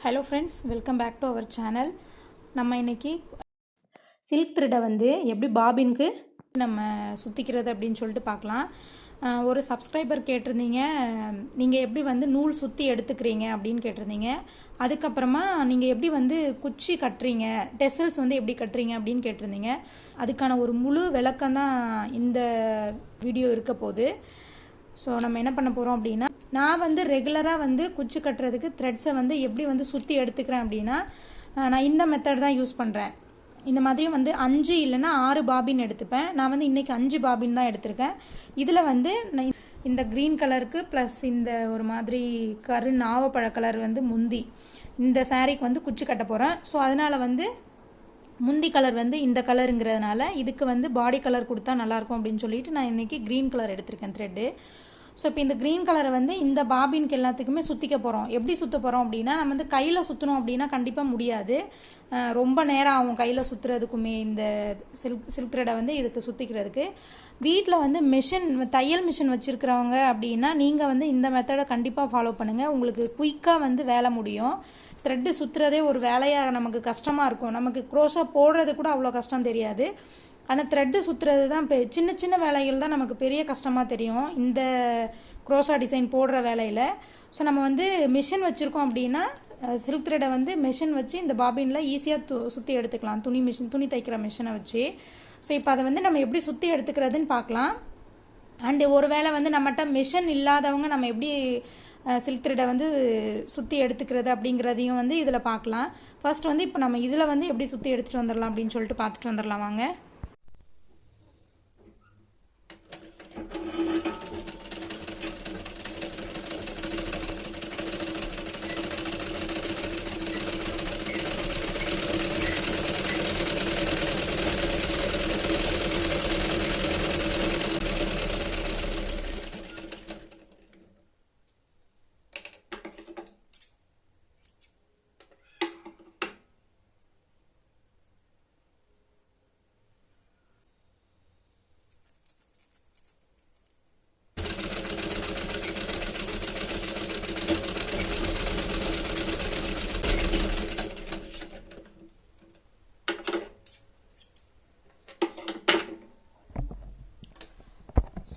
Hello friends, welcome back to our channel. நம்ம இன்றைக்கி silk த்ரெட்டை வந்து எப்படி பாபின்க்கு நம்ம சுற்றிக்கிறது அப்படின்னு சொல்லிட்டு பார்க்கலாம். ஒரு சப்ஸ்கிரைபர் கேட்டிருந்தீங்க, நீங்கள் எப்படி வந்து நூல் சுற்றி எடுத்துக்கிறீங்க அப்படின்னு கேட்டிருந்தீங்க. அதுக்கப்புறமா நீங்கள் எப்படி வந்து குச்சி கட்டுறீங்க, டெசல்ஸ் வந்து எப்படி கட்டுறீங்க அப்படின்னு கேட்டிருந்தீங்க. அதுக்கான ஒரு முழு விளக்கம் தான் இந்த வீடியோ இருக்க போகுது. ஸோ நம்ம என்ன பண்ண போகிறோம் அப்படின்னா, நான் வந்து ரெகுலராக வந்து குச்சி கட்டுறதுக்கு த்ரெட்ஸை வந்து எப்படி வந்து சுற்றி எடுத்துக்கிறேன் அப்படின்னா, நான் இந்த மெத்தட் தான் யூஸ் பண்ணுறேன். இந்த மாதிரி வந்து 5 இல்லைன்னா 6 பாபின் எடுத்துப்பேன். நான் வந்து இன்றைக்கி 5 பாபின் தான் எடுத்திருக்கேன். இதில் வந்து நான் இந்த க்ரீன் கலருக்கு ப்ளஸ் இந்த ஒரு மாதிரி நாவப்பழ கலர் வந்து முந்தி இந்த சாரீக்கு வந்து குச்சி கட்ட போகிறேன். ஸோ அதனால் வந்து முந்தி கலர் வந்து இந்த கலருங்கிறதுனால இதுக்கு வந்து பாடி கலர் கொடுத்தா நல்லாயிருக்கும் அப்படின்னு சொல்லிட்டு நான் இன்றைக்கி க்ரீன் கலர் எடுத்திருக்கேன் த்ரெட்டு. ஸோ இப்போ இந்த க்ரீன் கலரை வந்து இந்த பாபின்க்கு எல்லாத்துக்குமே சுற்றிக்க போகிறோம். எப்படி சுற்ற போகிறோம் அப்படின்னா, நம்ம வந்து கையில் சுற்றணும் அப்படின்னா கண்டிப்பாக முடியாது. ரொம்ப நேரம் ஆகும் கையில் சுற்றுறதுக்குமே. இந்த சில்க் த்ரெடை வந்து இதுக்கு சுற்றிக்கிறதுக்கு வீட்டில் வந்து தையல் மிஷின் வச்சுருக்கிறவங்க அப்படின்னா நீங்கள் வந்து இந்த மெத்தடை கண்டிப்பாக ஃபாலோ பண்ணுங்கள். உங்களுக்கு குயிக்காக வந்து வேலை முடியும். த்ரெட்டு சுற்றுறதே ஒரு வேலையாக நமக்கு கஷ்டமாக இருக்கும். நமக்கு க்ரோஷா போடுறது கூட அவ்வளோ கஷ்டம் தெரியாது. ஆனால் த்ரெட்டு சுற்றுறது தான் சின்ன சின்ன வேலைகள் தான் நமக்கு பெரிய கஷ்டமாக தெரியும் இந்த க்ரோஷா டிசைன் போடுற வேலையில். ஸோ நம்ம வந்து மிஷின் வச்சுருக்கோம் அப்படின்னா சில்க் த்ரெடை வந்து மிஷின் வச்சு இந்த பாபினில் ஈஸியாக சுற்றி எடுத்துக்கலாம். துணி தைக்கிற மிஷினை வச்சு. ஸோ இப்போ அதை வந்து நம்ம எப்படி சுற்றி எடுத்துக்கிறதுன்னு பார்க்கலாம். அண்டு ஒரு வேளை வந்து நம்மகிட்ட மிஷின் இல்லாதவங்க நம்ம எப்படி சில்க் த்ரெடை வந்து சுற்றி எடுத்துக்கிறது அப்படிங்கிறதையும் வந்து இதில் பார்க்கலாம். ஃபர்ஸ்ட் வந்து இப்போ நம்ம இதில் வந்து எப்படி சுற்றி எடுத்துகிட்டு வந்துடலாம் அப்படின்னு சொல்லிட்டு பார்த்துட்டு வந்துடலாம் வாங்க.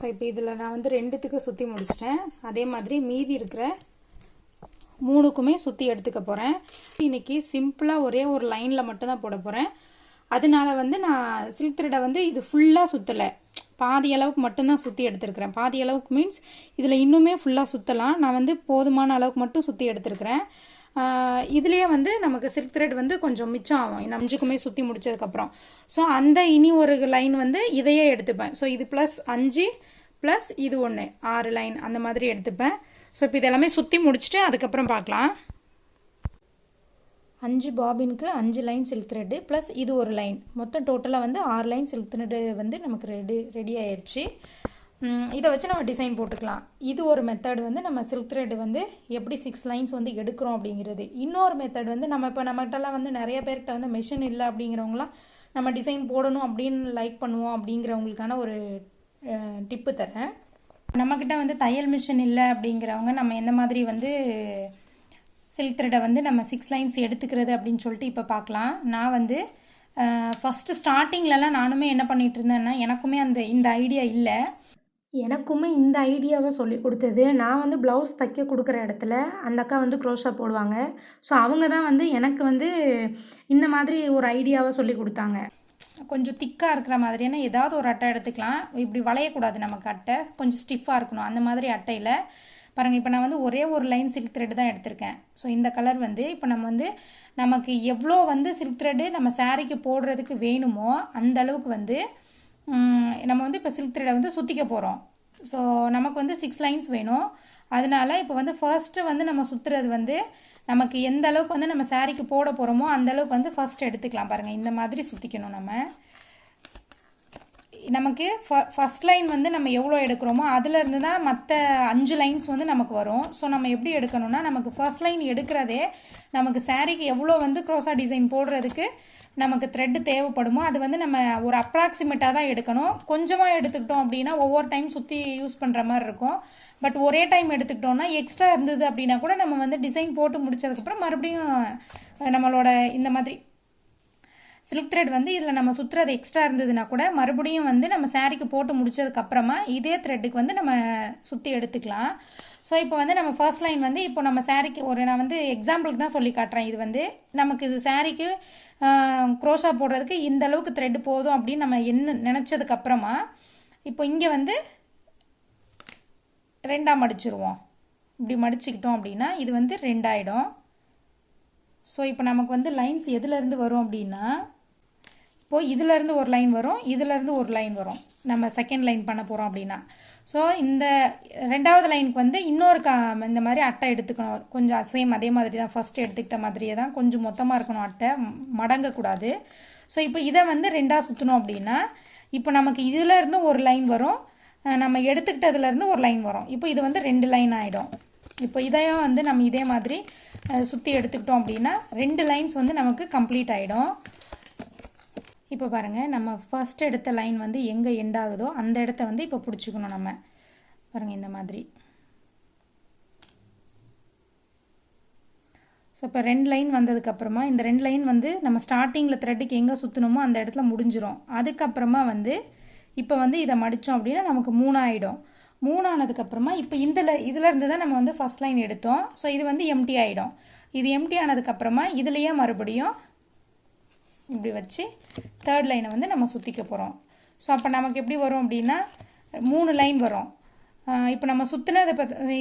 ஸோ இப்போ இதில் நான் வந்து 2த்துக்கு சுற்றி முடிச்சிட்டேன். அதே மாதிரி மீதி இருக்கிற 3க்குமே சுற்றி எடுத்துக்க போகிறேன். இன்றைக்கி சிம்பிளாக ஒரே ஒரு லைனில் மட்டும்தான் போட போகிறேன். அதனால வந்து நான் சில்க் த்ரெடை வந்து இது ஃபுல்லாக சுற்றலை, பாதி அளவுக்கு மட்டும்தான் சுற்றி எடுத்துருக்கிறேன். பாதி அளவுக்கு மீன்ஸ் இதில் இன்னுமே ஃபுல்லாக சுற்றலாம். நான் வந்து போதுமான அளவுக்கு மட்டும் சுற்றி எடுத்துருக்கிறேன். இதுலேயே வந்து நமக்கு சில்க் த்ரெட் வந்து கொஞ்சம் மிச்சம் ஆகும் 5க்குமே சுற்றி முடிச்சதுக்கப்புறம். ஸோ அந்த இனி ஒரு லைன் வந்து இதையே எடுத்துப்பேன். ஸோ இது ப்ளஸ் 5 ப்ளஸ் இது 1 6 லைன் அந்த மாதிரி எடுத்துப்பேன். ஸோ இப்போ இதெல்லாமே சுற்றி முடிச்சுட்டு அதுக்கப்புறம் பார்க்கலாம். 5 பாபினுக்கு 5 லைன் சில்க் த்ரெட்டு ப்ளஸ் இது ஒரு லைன், மொத்தம் டோட்டலாக வந்து 6 லைன் சில்க் த்ரெட்டு வந்து நமக்கு ரெடி ஆயிடுச்சு. இதை வச்சு நம்ம டிசைன் போட்டுக்கலாம். இது ஒரு மெத்தட் வந்து நம்ம சில்க் த்ரெட் வந்து எப்படி 6 லைன்ஸ் வந்து எடுக்கிறோம் அப்படிங்கிறது. இன்னொரு மெத்தட் வந்து நம்மகிட்டலாம் வந்து நிறைய பேர்கிட்ட வந்து மிஷின் இல்லை அப்படிங்கிறவங்களாம் நம்ம டிசைன் போடணும் அப்படின்னு லைக் பண்ணுவோம் அப்படிங்கிறவங்களுக்கான ஒரு டிப்பு தரேன். நம்மக்கிட்ட வந்து தையல் மிஷின் இல்லை அப்படிங்கிறவங்க நம்ம எந்த மாதிரி வந்து சில்க் த்ரெட்டை வந்து நம்ம 6 லைன்ஸ் எடுத்துக்கிறது அப்படின்னு சொல்லிட்டு இப்போ பார்க்கலாம். நான் வந்து ஃபஸ்ட்டு ஸ்டார்டிங்லலாம் நானுமே என்ன பண்ணிகிட்டு இருந்தேன்னா, எனக்குமே இந்த ஐடியா இல்லை. எனக்குமே இந்த ஐடியாவை சொல்லி கொடுத்தது, நான் வந்து ப்ளவுஸ் தைக்க கொடுக்குற இடத்துல அந்த அக்கா வந்து க்ரோஷா போடுவாங்க. ஸோ அவங்க தான் வந்து எனக்கு வந்து இந்த மாதிரி ஒரு ஐடியாவை சொல்லி கொடுத்தாங்க. கொஞ்சம் திக்காக இருக்கிற மாதிரியான ஏதாவது ஒரு அட்டை எடுத்துக்கலாம். இப்படி வளையக்கூடாது, நமக்கு அட்டை கொஞ்சம் ஸ்டிஃபாக இருக்கணும். அந்த மாதிரி அட்டையில் பாருங்கள், இப்போ நான் வந்து ஒரே ஒரு லைன் சில்க் த்ரெட் தான் எடுத்திருக்கேன். ஸோ இந்த கலர் வந்து இப்போ நம்ம வந்து நமக்கு எவ்வளோ வந்து சில்க் த்ரெட்டு நம்ம சாரீக்கு போடுறதுக்கு வேணுமோ அந்த அளவுக்கு வந்து நம்ம வந்து இப்போ சில்க் த்ரெடை வந்து சுற்றிக்க போகிறோம். ஸோ நமக்கு வந்து 6 லைன்ஸ் வேணும். அதனால இப்போ வந்து ஃபர்ஸ்ட்டு வந்து நம்ம சுற்றுறது வந்து நமக்கு எந்த அளவுக்கு வந்து நம்ம சாரீக்கு போட போகிறோமோ அந்த அளவுக்கு வந்து ஃபர்ஸ்ட் எடுத்துக்கலாம். பாருங்கள், இந்த மாதிரி சுற்றிக்கணும். நம்ம நமக்கு ஃபஸ்ட் லைன் வந்து நம்ம எவ்வளோ எடுக்கிறோமோ அதிலேருந்து தான் மற்ற 5 லைன்ஸ் வந்து நமக்கு வரும். ஸோ நம்ம எப்படி எடுக்கணும்னா, நமக்கு ஃபர்ஸ்ட் லைன் எடுக்கிறதே நமக்கு சாரீக்கு எவ்வளோ வந்து க்ரோஷா டிசைன் போடுறதுக்கு நமக்கு த்ரெட்டு தேவைப்படுமோ அது வந்து நம்ம ஒரு அப்ராக்சிமேட்டாக தான் எடுக்கணும். கொஞ்சமாக எடுத்துக்கிட்டோம் அப்படின்னா ஒவ்வொரு டைம் சுற்றி யூஸ் பண்ணுற மாதிரி இருக்கும். பட் ஒரே டைம் எடுத்துக்கிட்டோம்னா எக்ஸ்ட்ரா இருந்தது அப்படின்னா கூட நம்ம வந்து டிசைன் போட்டு முடிச்சதுக்கப்புறம் மறுபடியும் நம்மளோட இந்த மாதிரி சில்க் த்ரெட் வந்து இதில் நம்ம சுற்றுறது எக்ஸ்ட்ரா இருந்ததுன்னா கூட மறுபடியும் வந்து நம்ம சாரீக்கு போட்டு முடிச்சதுக்கப்புறமா இதே த்ரெட்டுக்கு வந்து நம்ம சுற்றி எடுத்துக்கலாம். ஸோ இப்போ வந்து நம்ம ஃபர்ஸ்ட் லைன் வந்து இப்போ நம்ம சாரீக்கு நான் வந்து எக்ஸாம்பிளுக்கு தான் சொல்லி காட்டுறேன். இது வந்து நமக்கு இது சாரீக்கு க்ரோஷா போடுறதுக்கு இந்த அளவுக்கு த்ரெட் போதும் அப்படின்னு நம்ம என்ன நினச்சதுக்கப்புறமா இப்போ இங்கே வந்து 2ஆக மடிச்சிருவோம். இப்படி மடிச்சுக்கிட்டோம் அப்படின்னா இது வந்து 2 ஆகிடும். ஸோ இப்போ நமக்கு வந்து லைன்ஸ் எதுலேருந்து வரும் அப்படின்னா, இப்போது இதிலேருந்து ஒரு லைன் வரும், இதிலேருந்து ஒரு லைன் வரும். நம்ம செகண்ட் லைன் பண்ண போகிறோம் அப்படின்னா, ஸோ இந்த 2ஆவது லைனுக்கு வந்து இன்னொரு இந்த மாதிரி அட்டை எடுத்துக்கணும். கொஞ்சம் சேம் அதே மாதிரி தான் ஃபஸ்ட்டு எடுத்துக்கிட்ட மாதிரியே தான், கொஞ்சம் மொத்தமாக இருக்கணும் அட்டை, மடங்கக்கூடாது. ஸோ இப்போ இதை வந்து 2ஆக சுற்றணும் அப்படின்னா, இப்போ நமக்கு இதிலேருந்து ஒரு லைன் வரும், நம்ம எடுத்துக்கிட்டதுலேருந்து ஒரு லைன் வரும். இப்போ இது வந்து 2 லைன் ஆகிடும். இப்போ இதையும் வந்து நம்ம இதே மாதிரி சுற்றி எடுத்துக்கிட்டோம் அப்படின்னா 2 லைன்ஸ் வந்து நமக்கு கம்ப்ளீட் ஆகிடும். இப்போ பாருங்கள், நம்ம ஃபர்ஸ்ட் எடுத்த லைன் வந்து எங்கே எண்ட் ஆகுதோ அந்த இடத்த வந்து இப்போ பிடிச்சிக்கணும். நம்ம பாருங்கள் இந்த மாதிரி. ஸோ இப்போ 2 லைன் வந்ததுக்கப்புறமா இந்த 2 லைன் வந்து நம்ம ஸ்டார்டிங்கில் த்ரெட்டுக்கு எங்கே சுற்றணுமோ அந்த இடத்துல முடிஞ்சிடும். அதுக்கப்புறமா வந்து இப்போ வந்து இதை மடித்தோம் அப்படின்னா நமக்கு 3 ஆகிடும். 3 ஆனதுக்கப்புறமா இப்போ இதிலேருந்து தான் நம்ம வந்து ஃபஸ்ட் லைன் எடுத்தோம். ஸோ இது வந்து எம்டி ஆகிடும். இது எம்டி ஆனதுக்கப்புறமா இதுலேயே மறுபடியும் இப்படி வச்சு தேர்ட் லைனை வந்து நம்ம சுற்றிக்க போகிறோம். ஸோ அப்போ நமக்கு எப்படி வரும் அப்படின்னா 3 லைன் வரும். இப்போ நம்ம சுற்றினதை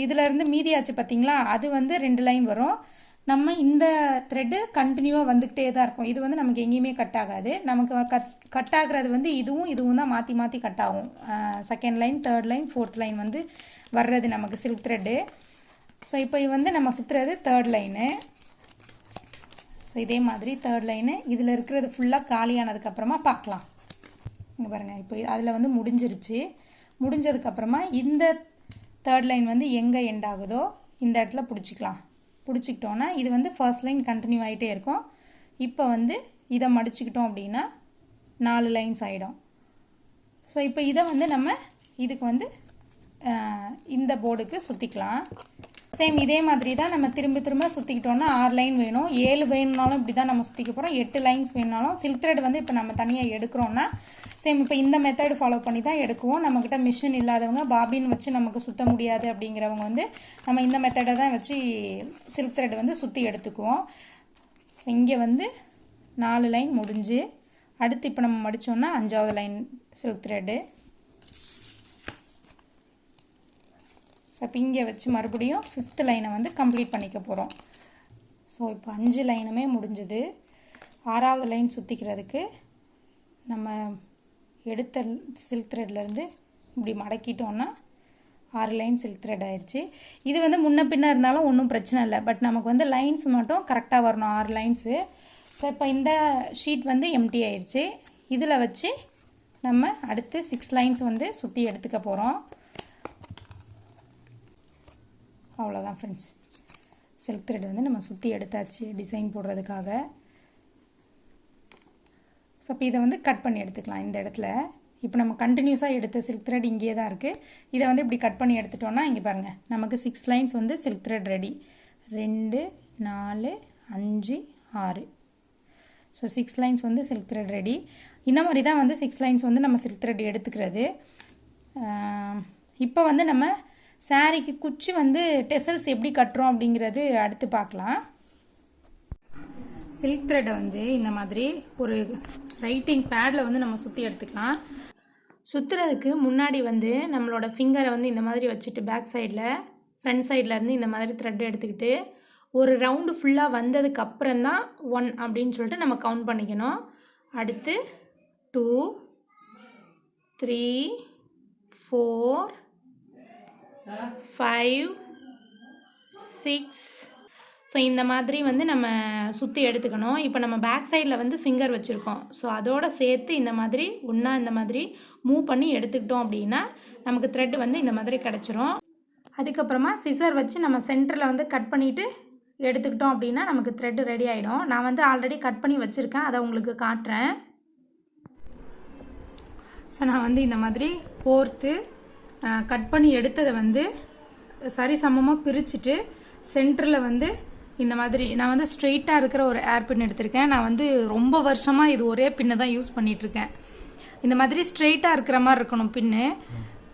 இதிலேருந்து மீதியாச்சு பார்த்தீங்களா, அது வந்து 2 லைன் வரும். நம்ம இந்த த்ரெட்டு கண்டினியூவாக வந்துக்கிட்டே தான் இருக்கும். இது வந்து நமக்கு எங்கேயுமே கட் ஆகாது. நமக்கு கட் ஆகிறது வந்து இதுவும் தான் மாற்றி மாற்றி கட் ஆகும். Second line, third line, fourth line வந்து வர்றது நமக்கு சில்க் த்ரெட்டு. ஸோ இப்போ வந்து நம்ம சுற்றுறது தேர்ட் லைனு. ஸோ இதே மாதிரி தேர்ட் லைனு இதில் இருக்கிறது ஃபுல்லாக காலியானதுக்கப்புறமா பார்க்கலாம். இங்கே பாருங்கள், இப்போ அதில் வந்து முடிஞ்சிருச்சு. முடிஞ்சதுக்கப்புறமா இந்த தேர்ட் லைன் வந்து எங்கே எண்ட் ஆகுதோ இந்த இடத்துல பிடிச்சிக்கிட்டோன்னா இது வந்து ஃபர்ஸ்ட் லைன் கண்டினியூ ஆகிட்டே இருக்கும். இப்போ வந்து இதை மடிச்சுக்கிட்டோம் அப்படின்னா 4 லைன்ஸ் ஆகிடும். ஸோ இப்போ இதை வந்து நம்ம இதுக்கு வந்து இந்த போர்டுக்கு சுற்றிக்கலாம். சேம் இதே மாதிரி தான் நம்ம திரும்ப சுற்றிக்கிட்டோன்னா 6 லைன் வேணும், 7 வேணுனாலும் இப்படி தான் நம்ம சுற்றிக்க போகிறோம், 8 லைன்ஸ் வேணுனாலும். சில்க் த்ரெட் வந்து இப்போ நம்ம தனியாக எடுக்கிறோன்னா சேம் இப்போ இந்த மெத்தட் ஃபாலோ பண்ணி தான் எடுக்குவோம். நம்மக்கிட்ட மிஷின் இல்லாதவங்க, பாபின் வச்சு நமக்கு சுற்ற முடியாது அப்படிங்கிறவங்க வந்து நம்ம இந்த மெத்தடை தான் வச்சு சில்க் த்ரெட் வந்து சுற்றி எடுத்துக்குவோம். ஸோ இங்கே வந்து 4 லைன் முடிஞ்சு அடுத்து இப்போ நம்ம மடித்தோன்னா 5ஆவது லைன் சில்க் த்ரெட்டு. ஸோ இப்போ இங்கே வச்சு மறுபடியும் 5th லைனை வந்து கம்ப்ளீட் பண்ணிக்க போகிறோம். ஸோ இப்போ 5 லைனுமே முடிஞ்சுது. 6ஆவது லைன் சுற்றிக்கிறதுக்கு நம்ம எடுத்த சில்க் த்ரெட்லேருந்து இப்படி மடக்கிட்டோன்னா 6 லைன் சில்க் த்ரெட் ஆயிடுச்சு. இது வந்து முன்ன பின்ன இருந்தாலும் ஒன்றும் பிரச்சனை இல்லை, பட் நமக்கு வந்து லைன்ஸ் மட்டும் கரெக்டாக வரணும், 6 லைன்ஸு. ஸோ இப்போ இந்த ஷீட் வந்து எம்டி ஆயிடுச்சு. இதில் வச்சு நம்ம அடுத்து 6 லைன்ஸ் வந்து சுற்றி எடுத்துக்க போகிறோம். அவ்வளோதான் ஃப்ரெண்ட்ஸ், சில்க் த்ரெட் வந்து நம்ம சுற்றி எடுத்தாச்சு டிசைன் போடுறதுக்காக. ஸோ இப்போ இதை வந்து கட் பண்ணி எடுத்துக்கலாம். இந்த இடத்துல இப்போ நம்ம கண்டினியூஸாக எடுத்த சில்க் த்ரெட் இங்கே தான் இருக்குது. இதை வந்து இப்படி கட் பண்ணி எடுத்துட்டோன்னா இங்கே பாருங்கள், நமக்கு 6 லைன்ஸ் வந்து silk thread ready. 2 4 5 6. So 6 lines வந்து சில்க் த்ரெட் ரெடி. இந்த மாதிரி தான் வந்து 6 லைன்ஸ் வந்து நம்ம சில்க் த்ரெட் எடுத்துக்கிறது. இப்போ வந்து நம்ம சாரீக்கு குச்சி வந்து டெசல்ஸ் எப்படி கட்டுறோம் அப்படிங்கிறது அடுத்து பார்க்கலாம். சில்க் த்ரெட்டை வந்து இந்த மாதிரி ஒரு ரைட்டிங் பேடில் வந்து நம்ம சுற்றி எடுத்துக்கலாம். சுற்றுறதுக்கு முன்னாடி வந்து நம்மளோட ஃபிங்கரை வந்து இந்த மாதிரி வச்சுட்டு பேக் சைடில் ஃப்ரண்ட் சைட்லேருந்து இந்த மாதிரி த்ரெட் எடுத்துக்கிட்டு ஒரு ரவுண்டு ஃபுல்லாக வந்ததுக்கு அப்புறம் தான் 1 அப்படின்னு சொல்லிட்டு நம்ம கவுண்ட் பண்ணிக்கணும். அடுத்து 2 3 4 5 6. ஸோ இந்த மாதிரி வந்து நம்ம சுற்றி எடுத்துக்கணும். இப்போ நம்ம பேக் சைடில் வந்து ஃபிங்கர் வச்சுருக்கோம். ஸோ அதோடு சேர்த்து இந்த மாதிரி ஒன்றா இந்த மாதிரி மூவ் பண்ணி எடுத்துக்கிட்டோம் அப்படின்னா நமக்கு த்ரெட் வந்து இந்த மாதிரி கிடச்சிரும். அதுக்கப்புறமா சிசர் வச்சு நம்ம சென்டரில் வந்து கட் பண்ணிவிட்டு எடுத்துக்கிட்டோம் அப்படின்னா நமக்கு த்ரெட்டு ரெடி ஆகிடும். நான் வந்து ஆல்ரெடி கட் பண்ணி வச்சுருக்கேன், அதை உங்களுக்கு காட்டுறேன். ஸோ நான் வந்து இந்த மாதிரி கோர்த்து கட் பண்ணி எடுத்ததை வந்து சரிசமமாக பிரிச்சுட்டு சென்டரில் வந்து இந்த மாதிரி நான் வந்து ஸ்ட்ரெயிட்டாக இருக்கிற ஒரு ஏர் பின் எடுத்திருக்கேன். நான் வந்து ரொம்ப வருஷமாக இது ஒரே பின்னை தான் யூஸ் பண்ணிகிட்ருக்கேன். இந்த மாதிரி ஸ்ட்ரெயிட்டாக இருக்கிற மாதிரி இருக்கணும் பின்னு.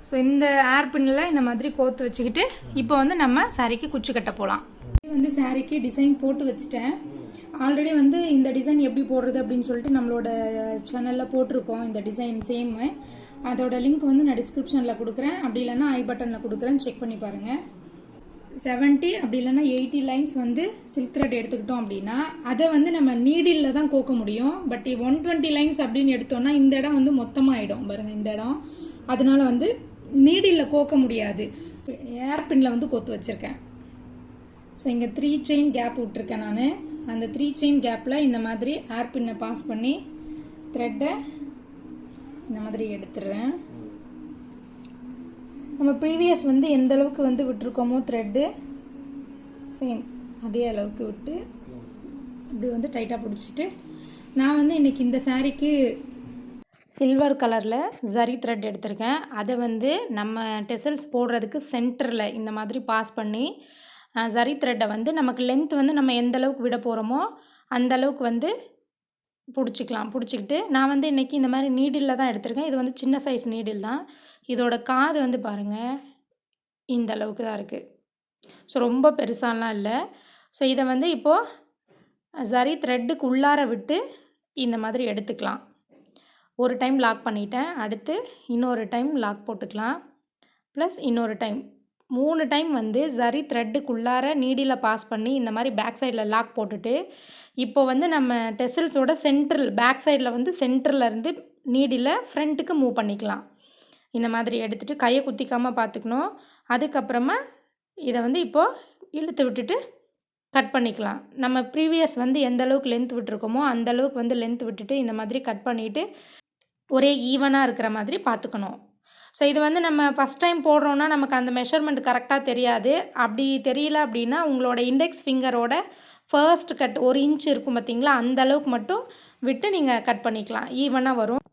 ஸோ இந்த ஏர் பின்னில் இந்த மாதிரி கோர்த்து வச்சுக்கிட்டு இப்போ வந்து நம்ம சாரீக்கு குச்சி கட்ட போகலாம். வந்து சாரீக்கு டிசைன் போட்டு வச்சுட்டேன். ஆல்ரெடி வந்து இந்த டிசைன் எப்படி போடுறது அப்படின்னு சொல்லிட்டு நம்மளோட சேனலில் போட்டிருக்கோம். இந்த டிசைன் சேமு, அதோட லிங்க் வந்து நான் டிஸ்கிரிப்ஷனில் கொடுக்குறேன், அப்படி இல்லைன்னா ஐ பட்டனில் கொடுக்குறேன், செக் பண்ணி பாருங்கள். 70 அப்படி இல்லைன்னா 80 லைன்ஸ் வந்து சில்க் த்ரெட் எடுத்துக்கிட்டோம் அப்படின்னா அதை வந்து நம்ம நீடில் தான் கோக்க முடியும். பட் 120 லைன்ஸ் அப்படின்னு எடுத்தோம்னா இந்த இடம் வந்து மொத்தமாக ஆகிடும் பாருங்கள் இந்த இடம். அதனால வந்து நீடில் கோக்க முடியாது. ஏர் பின்னில் வந்து கோத்து வச்சுருக்கேன். ஸோ இங்கே 3 செயின் கேப் விட்டுருக்கேன் நான். அந்த 3 செயின் கேப்பில் இந்த மாதிரி ஏர் பின்னை பாஸ் பண்ணி த்ரெட்டை இந்த மாதிரி எடுத்துடுறேன். நம்ம ப்ரீவியஸ் வந்து எந்த அளவுக்கு வந்து விட்டுருக்கோமோ த்ரெட்டு சேம் அதே அளவுக்கு விட்டு இப்படி வந்து டைட்டாக பிடிச்சிட்டு நான் வந்து இன்றைக்கி இந்த சாரீக்கு சில்வர் கலரில் ஜரி த்ரெட் எடுத்திருக்கேன். அதை வந்து நம்ம டெசல்ஸ் போடுறதுக்கு சென்டரில் இந்த மாதிரி பாஸ் பண்ணி ஜரி த்ரெட்டை வந்து நமக்கு லென்த் வந்து நம்ம எந்த அளவுக்கு விட போகிறோமோ அந்த அளவுக்கு வந்து பிடிச்சிக்கிட்டு நான் வந்து இன்றைக்கி இந்த மாதிரி நீடில் தான் எடுத்திருக்கேன். இது வந்து சின்ன சைஸ் நீடில் தான். இதோட காது வந்து பாருங்கள் இந்த அளவுக்கு தான் இருக்குது. ஸோ ரொம்ப பெருசாலாம் இல்லை. ஸோ இதை வந்து இப்போது ஜரி த்ரெட்டுக்கு உள்ளார விட்டு இந்த மாதிரி எடுத்துக்கலாம். ஒரு டைம் லாக் பண்ணிட்டேன், அடுத்து இன்னொரு டைம் லாக் போட்டுக்கலாம், ப்ளஸ் இன்னொரு டைம் 3 டைம் வந்து ஜரி த்ரெட்டுக்குள்ளார நீடில் பாஸ் பண்ணி இந்த மாதிரி பேக் சைடில் லாக் போட்டுட்டு இப்போ வந்து நம்ம டெசல்ஸோட சென்ட்ரல் பேக் சைடில் வந்து சென்டரில் இருந்து நீடில் ஃப்ரண்ட்டுக்கு மூவ் பண்ணிக்கலாம். இந்த மாதிரி எடுத்துகிட்டு கையை குத்திக்காமல் பார்த்துக்கணும். அதுக்கப்புறமா இதை வந்து இப்போது இழுத்து விட்டுட்டு கட் பண்ணிக்கலாம். நம்ம ப்ரீவியஸ் வந்து எந்த அளவுக்கு லென்த் விட்டுருக்கோமோ அந்த அளவுக்கு வந்து லென்த் விட்டுட்டு இந்த மாதிரி கட் பண்ணிவிட்டு ஒரே ஈவனாக இருக்கிற மாதிரி பார்த்துக்கணும். ஸோ இது வந்து நம்ம ஃபஸ்ட் டைம் போடுறோன்னா நமக்கு அந்த மெஷர்மெண்ட் கரெக்டாக தெரியாது. அப்படி தெரியல அப்படின்னா உங்களோட இண்டெக்ஸ் ஃபிங்கரோட ஃபர்ஸ்ட் கட் 1 இன்ச் இருக்கும் பார்த்திங்களா, அந்த அளவுக்கு மட்டும் விட்டு நீங்கள் கட் பண்ணிக்கலாம், ஈவனாக வரும்.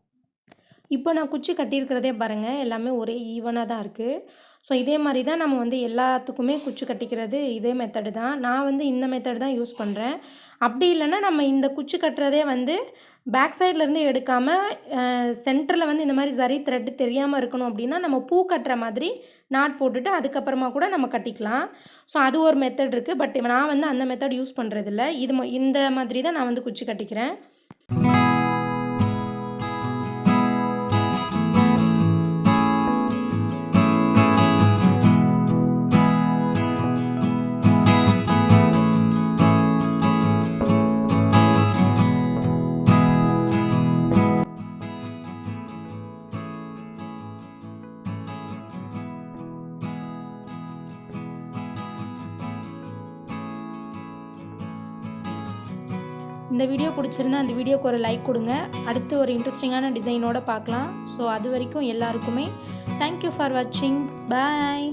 இப்போ நான் குச்சி கட்டியிருக்கிறதே பாருங்கள் எல்லாமே ஒரே ஈவனாக தான் இருக்குது. ஸோ இதே மாதிரி தான் நம்ம வந்து எல்லாத்துக்குமே குச்சி கட்டிக்கிறது இதே மெத்தடு தான். நான் வந்து இந்த மெத்தடு தான் யூஸ் பண்ணுறேன். அப்படி இல்லைன்னா நம்ம இந்த குச்சி கட்டுறதே வந்து பேக் சைட்லேருந்து எடுக்காமல் சென்டரில் வந்து இந்த மாதிரி ஜரி த்ரெட்டு தெரியாமல் இருக்கணும் அப்படின்னா நம்ம பூ கட்டுற மாதிரி நாட் போட்டுட்டு அதுக்கப்புறமா கூட நம்ம கட்டிக்கலாம். ஸோ அது ஒரு மெத்தட் இருக்குது. பட் நான் வந்து அந்த மெத்தட் யூஸ் பண்ணுறதில்ல. இந்த மாதிரி தான் நான் வந்து குச்சி கட்டிக்கிறேன். இந்த வீடியோ பிடிச்சிருந்தா அந்த வீடியோக்கு ஒரு லைக் கொடுங்க. அடுத்து ஒரு இன்ட்ரெஸ்டிங்கான டிசைனோடு பார்க்கலாம். ஸோ அது வரைக்கும் எல்லாருக்குமே தேங்க்யூ ஃபார் வாட்சிங். பாய்.